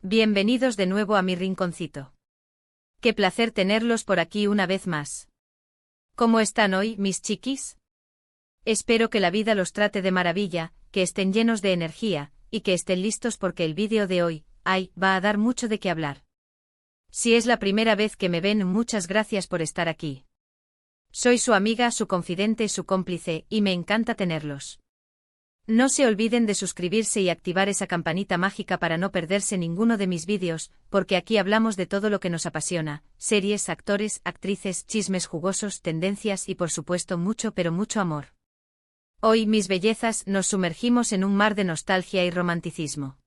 Bienvenidos de nuevo a mi rinconcito. Qué placer tenerlos por aquí una vez más. ¿Cómo están hoy, mis chiquis? Espero que la vida los trate de maravilla, que estén llenos de energía, y que estén listos porque el vídeo de hoy, va a dar mucho de qué hablar. Si es la primera vez que me ven, muchas gracias por estar aquí. Soy su amiga, su confidente, su cómplice, y me encanta tenerlos. No se olviden de suscribirse y activar esa campanita mágica para no perderse ninguno de mis vídeos, porque aquí hablamos de todo lo que nos apasiona, series, actores, actrices, chismes jugosos, tendencias y por supuesto mucho pero mucho amor. Hoy, mis bellezas, nos sumergimos en un mar de nostalgia y romanticismo.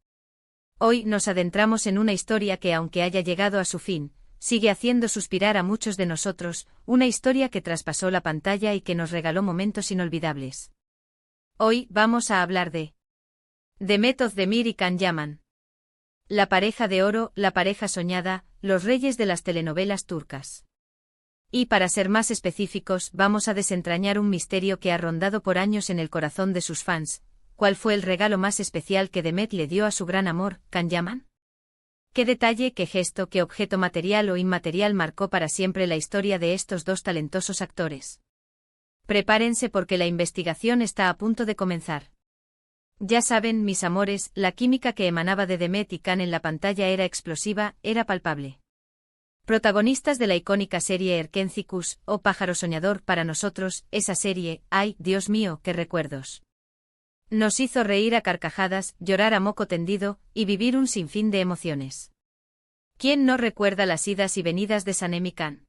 Hoy nos adentramos en una historia que, aunque haya llegado a su fin, sigue haciendo suspirar a muchos de nosotros, una historia que traspasó la pantalla y que nos regaló momentos inolvidables. Hoy vamos a hablar de Demet Özdemir y Can Yaman. La pareja de oro, la pareja soñada, los reyes de las telenovelas turcas. Y para ser más específicos, vamos a desentrañar un misterio que ha rondado por años en el corazón de sus fans. ¿Cuál fue el regalo más especial que Demet le dio a su gran amor, Can Yaman? ¿Qué detalle, qué gesto, qué objeto material o inmaterial marcó para siempre la historia de estos dos talentosos actores? Prepárense porque la investigación está a punto de comenzar. Ya saben, mis amores, la química que emanaba de Demet y Can en la pantalla era explosiva, era palpable. Protagonistas de la icónica serie Erkencikus, o Pájaro Soñador, para nosotros, esa serie, ¡ay, Dios mío, qué recuerdos! Nos hizo reír a carcajadas, llorar a moco tendido, y vivir un sinfín de emociones. ¿Quién no recuerda las idas y venidas de Sanem y Can?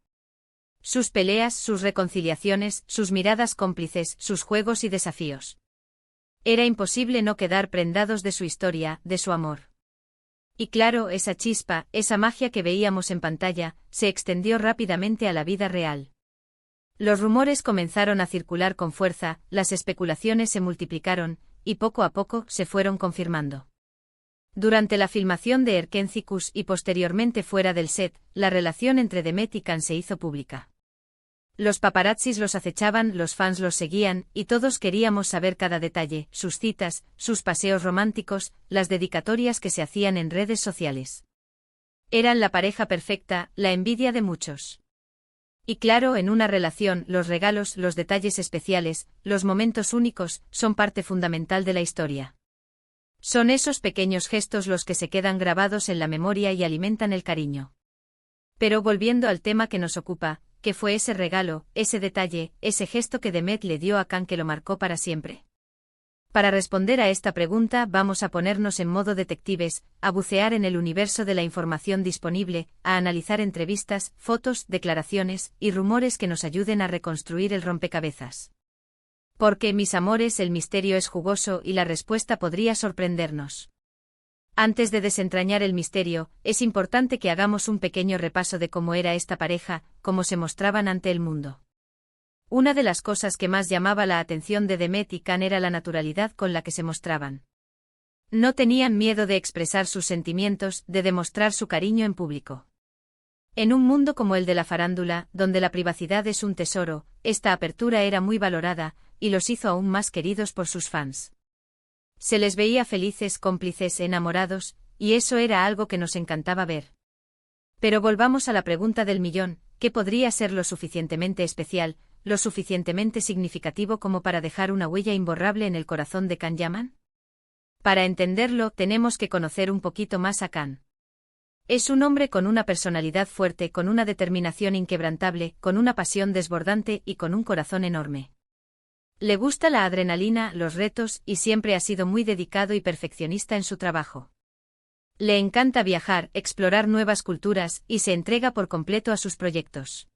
Sus peleas, sus reconciliaciones, sus miradas cómplices, sus juegos y desafíos. Era imposible no quedar prendados de su historia, de su amor. Y claro, esa chispa, esa magia que veíamos en pantalla, se extendió rápidamente a la vida real. Los rumores comenzaron a circular con fuerza, las especulaciones se multiplicaron, y poco a poco se fueron confirmando. Durante la filmación de Erkencikus y posteriormente fuera del set, la relación entre Demet y Can se hizo pública. Los paparazzis los acechaban, los fans los seguían, y todos queríamos saber cada detalle, sus citas, sus paseos románticos, las dedicatorias que se hacían en redes sociales. Eran la pareja perfecta, la envidia de muchos. Y claro, en una relación, los regalos, los detalles especiales, los momentos únicos, son parte fundamental de la historia. Son esos pequeños gestos los que se quedan grabados en la memoria y alimentan el cariño. Pero volviendo al tema que nos ocupa, ¿qué fue ese regalo, ese detalle, ese gesto que Demet le dio a Can que lo marcó para siempre? Para responder a esta pregunta vamos a ponernos en modo detectives, a bucear en el universo de la información disponible, a analizar entrevistas, fotos, declaraciones y rumores que nos ayuden a reconstruir el rompecabezas. Porque, mis amores, el misterio es jugoso y la respuesta podría sorprendernos. Antes de desentrañar el misterio, es importante que hagamos un pequeño repaso de cómo era esta pareja, cómo se mostraban ante el mundo. Una de las cosas que más llamaba la atención de Demet y Can era la naturalidad con la que se mostraban. No tenían miedo de expresar sus sentimientos, de demostrar su cariño en público. En un mundo como el de la farándula, donde la privacidad es un tesoro, esta apertura era muy valorada, y los hizo aún más queridos por sus fans. Se les veía felices, cómplices, enamorados, y eso era algo que nos encantaba ver. Pero volvamos a la pregunta del millón, ¿qué podría ser lo suficientemente especial, lo suficientemente significativo como para dejar una huella imborrable en el corazón de Can Yaman? Para entenderlo, tenemos que conocer un poquito más a Can. Es un hombre con una personalidad fuerte, con una determinación inquebrantable, con una pasión desbordante y con un corazón enorme. Le gusta la adrenalina, los retos, y siempre ha sido muy dedicado y perfeccionista en su trabajo. Le encanta viajar, explorar nuevas culturas, y se entrega por completo a sus proyectos.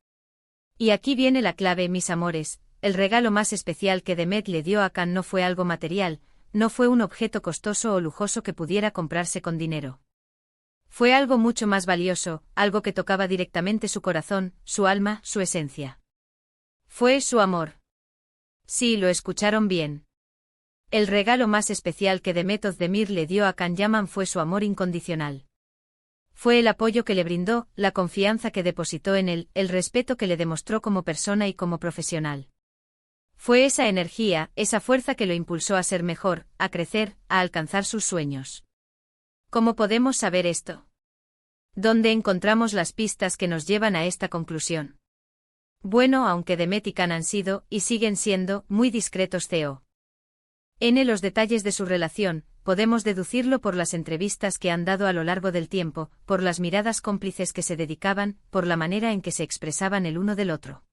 Y aquí viene la clave, mis amores, el regalo más especial que Demet le dio a Can no fue algo material, no fue un objeto costoso o lujoso que pudiera comprarse con dinero. Fue algo mucho más valioso, algo que tocaba directamente su corazón, su alma, su esencia. Fue su amor. Sí, lo escucharon bien. El regalo más especial que Demet Özdemir le dio a Can Yaman fue su amor incondicional. Fue el apoyo que le brindó, la confianza que depositó en él, el respeto que le demostró como persona y como profesional. Fue esa energía, esa fuerza que lo impulsó a ser mejor, a crecer, a alcanzar sus sueños. ¿Cómo podemos saber esto? ¿Dónde encontramos las pistas que nos llevan a esta conclusión? Bueno, aunque Demet y Can han sido, y siguen siendo, muy discretos los detalles de su relación, podemos deducirlo por las entrevistas que han dado a lo largo del tiempo, por las miradas cómplices que se dedicaban, por la manera en que se expresaban el uno del otro.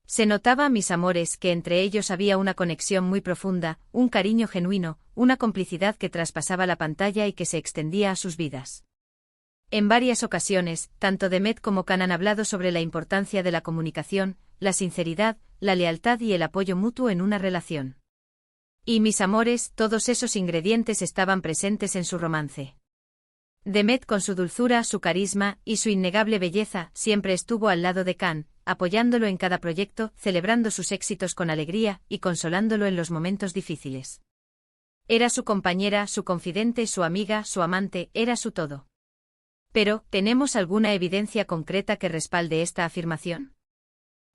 Se notaba, mis amores, que entre ellos había una conexión muy profunda, un cariño genuino, una complicidad que traspasaba la pantalla y que se extendía a sus vidas. En varias ocasiones, tanto Demet como Can han hablado sobre la importancia de la comunicación, la sinceridad, la lealtad y el apoyo mutuo en una relación. Y mis amores, todos esos ingredientes estaban presentes en su romance. Demet, con su dulzura, su carisma y su innegable belleza, siempre estuvo al lado de Can, apoyándolo en cada proyecto, celebrando sus éxitos con alegría y consolándolo en los momentos difíciles. Era su compañera, su confidente, su amiga, su amante, era su todo. Pero, ¿tenemos alguna evidencia concreta que respalde esta afirmación?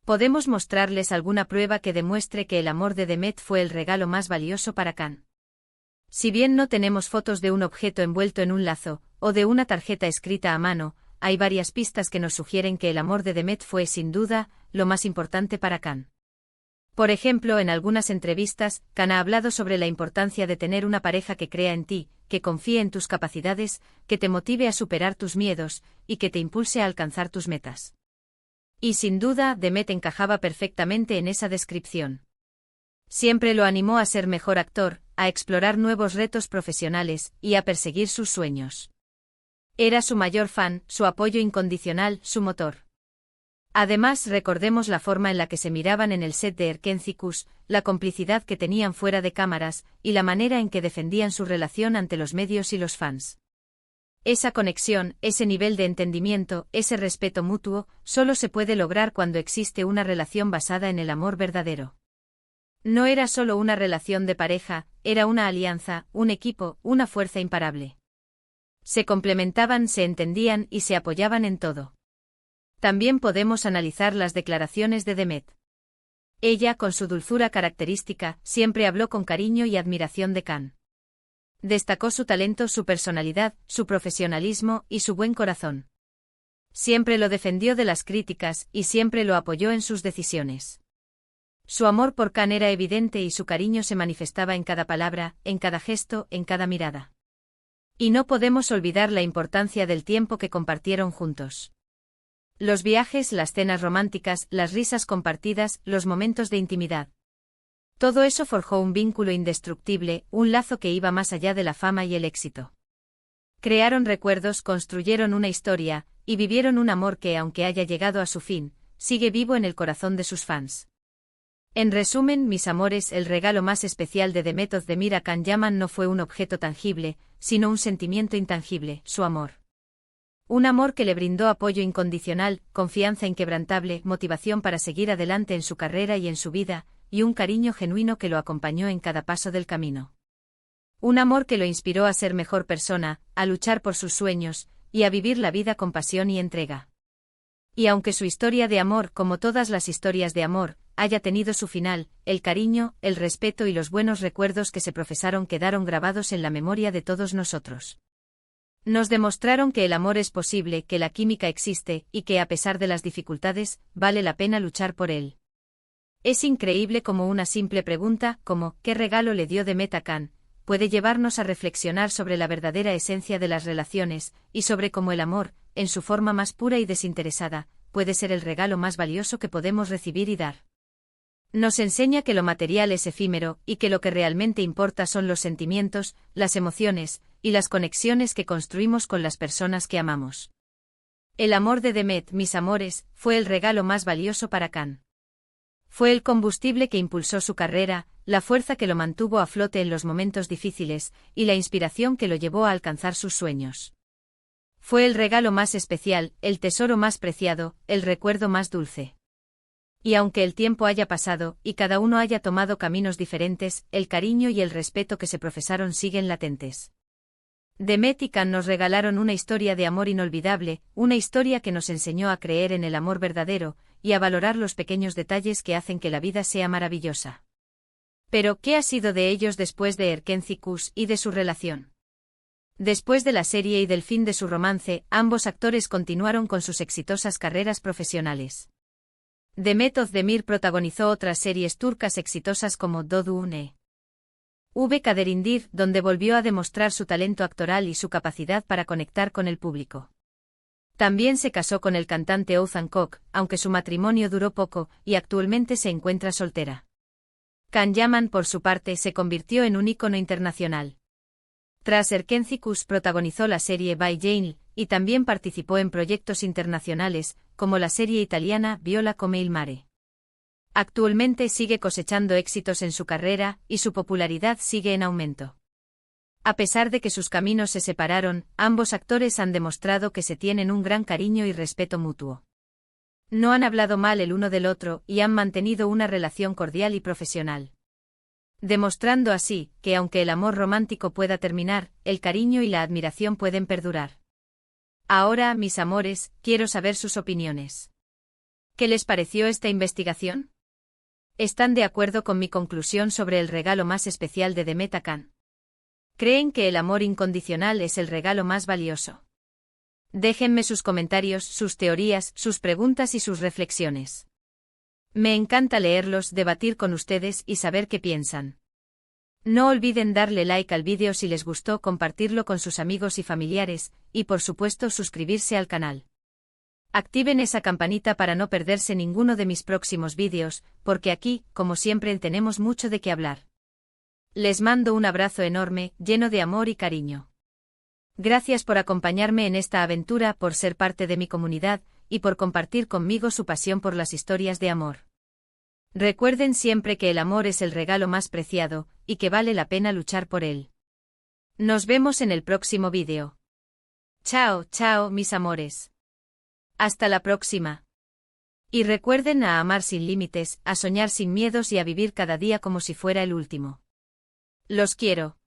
¿Podemos mostrarles alguna prueba que demuestre que el amor de Demet fue el regalo más valioso para Can? Si bien no tenemos fotos de un objeto envuelto en un lazo, o de una tarjeta escrita a mano, hay varias pistas que nos sugieren que el amor de Demet fue, sin duda, lo más importante para Can. Por ejemplo, en algunas entrevistas, Can ha hablado sobre la importancia de tener una pareja que crea en ti, que confíe en tus capacidades, que te motive a superar tus miedos, y que te impulse a alcanzar tus metas. Y sin duda, Demet encajaba perfectamente en esa descripción. Siempre lo animó a ser mejor actor, a explorar nuevos retos profesionales, y a perseguir sus sueños. Era su mayor fan, su apoyo incondicional, su motor. Además, recordemos la forma en la que se miraban en el set de Erkencicus, la complicidad que tenían fuera de cámaras, y la manera en que defendían su relación ante los medios y los fans. Esa conexión, ese nivel de entendimiento, ese respeto mutuo, solo se puede lograr cuando existe una relación basada en el amor verdadero. No era solo una relación de pareja, era una alianza, un equipo, una fuerza imparable. Se complementaban, se entendían y se apoyaban en todo. También podemos analizar las declaraciones de Demet. Ella, con su dulzura característica, siempre habló con cariño y admiración de Can. Destacó su talento, su personalidad, su profesionalismo y su buen corazón. Siempre lo defendió de las críticas y siempre lo apoyó en sus decisiones. Su amor por Can era evidente y su cariño se manifestaba en cada palabra, en cada gesto, en cada mirada. Y no podemos olvidar la importancia del tiempo que compartieron juntos. Los viajes, las cenas románticas, las risas compartidas, los momentos de intimidad. Todo eso forjó un vínculo indestructible, un lazo que iba más allá de la fama y el éxito. Crearon recuerdos, construyeron una historia, y vivieron un amor que, aunque haya llegado a su fin, sigue vivo en el corazón de sus fans. En resumen, mis amores, el regalo más especial de Demet Özdemir a Can Yaman no fue un objeto tangible, sino un sentimiento intangible, su amor. Un amor que le brindó apoyo incondicional, confianza inquebrantable, motivación para seguir adelante en su carrera y en su vida, y un cariño genuino que lo acompañó en cada paso del camino. Un amor que lo inspiró a ser mejor persona, a luchar por sus sueños, y a vivir la vida con pasión y entrega. Y aunque su historia de amor, como todas las historias de amor, haya tenido su final, el cariño, el respeto y los buenos recuerdos que se profesaron quedaron grabados en la memoria de todos nosotros. Nos demostraron que el amor es posible, que la química existe, y que a pesar de las dificultades, vale la pena luchar por él. Es increíble cómo una simple pregunta, como ¿qué regalo le dio Demet a Can?, puede llevarnos a reflexionar sobre la verdadera esencia de las relaciones, y sobre cómo el amor, en su forma más pura y desinteresada, puede ser el regalo más valioso que podemos recibir y dar. Nos enseña que lo material es efímero, y que lo que realmente importa son los sentimientos, las emociones, y las conexiones que construimos con las personas que amamos. El amor de Demet, mis amores, fue el regalo más valioso para Can. Fue el combustible que impulsó su carrera, la fuerza que lo mantuvo a flote en los momentos difíciles, y la inspiración que lo llevó a alcanzar sus sueños. Fue el regalo más especial, el tesoro más preciado, el recuerdo más dulce. Y aunque el tiempo haya pasado, y cada uno haya tomado caminos diferentes, el cariño y el respeto que se profesaron siguen latentes. Demet y Can nos regalaron una historia de amor inolvidable, una historia que nos enseñó a creer en el amor verdadero, y a valorar los pequeños detalles que hacen que la vida sea maravillosa. Pero, ¿qué ha sido de ellos después de Erkencicus y de su relación? Después de la serie y del fin de su romance, ambos actores continuaron con sus exitosas carreras profesionales. Demet Özdemir protagonizó otras series turcas exitosas como Dodune V Kaderindir, donde volvió a demostrar su talento actoral y su capacidad para conectar con el público. También se casó con el cantante Oğuzhan Koç, aunque su matrimonio duró poco, y actualmente se encuentra soltera. Can Yaman, por su parte, se convirtió en un ícono internacional. Tras Erkenci protagonizó la serie By Jane, y también participó en proyectos internacionales, como la serie italiana Viola come il mare. Actualmente sigue cosechando éxitos en su carrera, y su popularidad sigue en aumento. A pesar de que sus caminos se separaron, ambos actores han demostrado que se tienen un gran cariño y respeto mutuo. No han hablado mal el uno del otro y han mantenido una relación cordial y profesional. Demostrando así, que aunque el amor romántico pueda terminar, el cariño y la admiración pueden perdurar. Ahora, mis amores, quiero saber sus opiniones. ¿Qué les pareció esta investigación? ¿Están de acuerdo con mi conclusión sobre el regalo más especial de Demet Akan? ¿Creen que el amor incondicional es el regalo más valioso? Déjenme sus comentarios, sus teorías, sus preguntas y sus reflexiones. Me encanta leerlos, debatir con ustedes y saber qué piensan. No olviden darle like al vídeo si les gustó, compartirlo con sus amigos y familiares, y por supuesto suscribirse al canal. Activen esa campanita para no perderse ninguno de mis próximos vídeos, porque aquí, como siempre, tenemos mucho de qué hablar. Les mando un abrazo enorme, lleno de amor y cariño. Gracias por acompañarme en esta aventura, por ser parte de mi comunidad, y por compartir conmigo su pasión por las historias de amor. Recuerden siempre que el amor es el regalo más preciado, y que vale la pena luchar por él. Nos vemos en el próximo vídeo. Chao, chao, mis amores. Hasta la próxima. Y recuerden a amar sin límites, a soñar sin miedos y a vivir cada día como si fuera el último. Los quiero.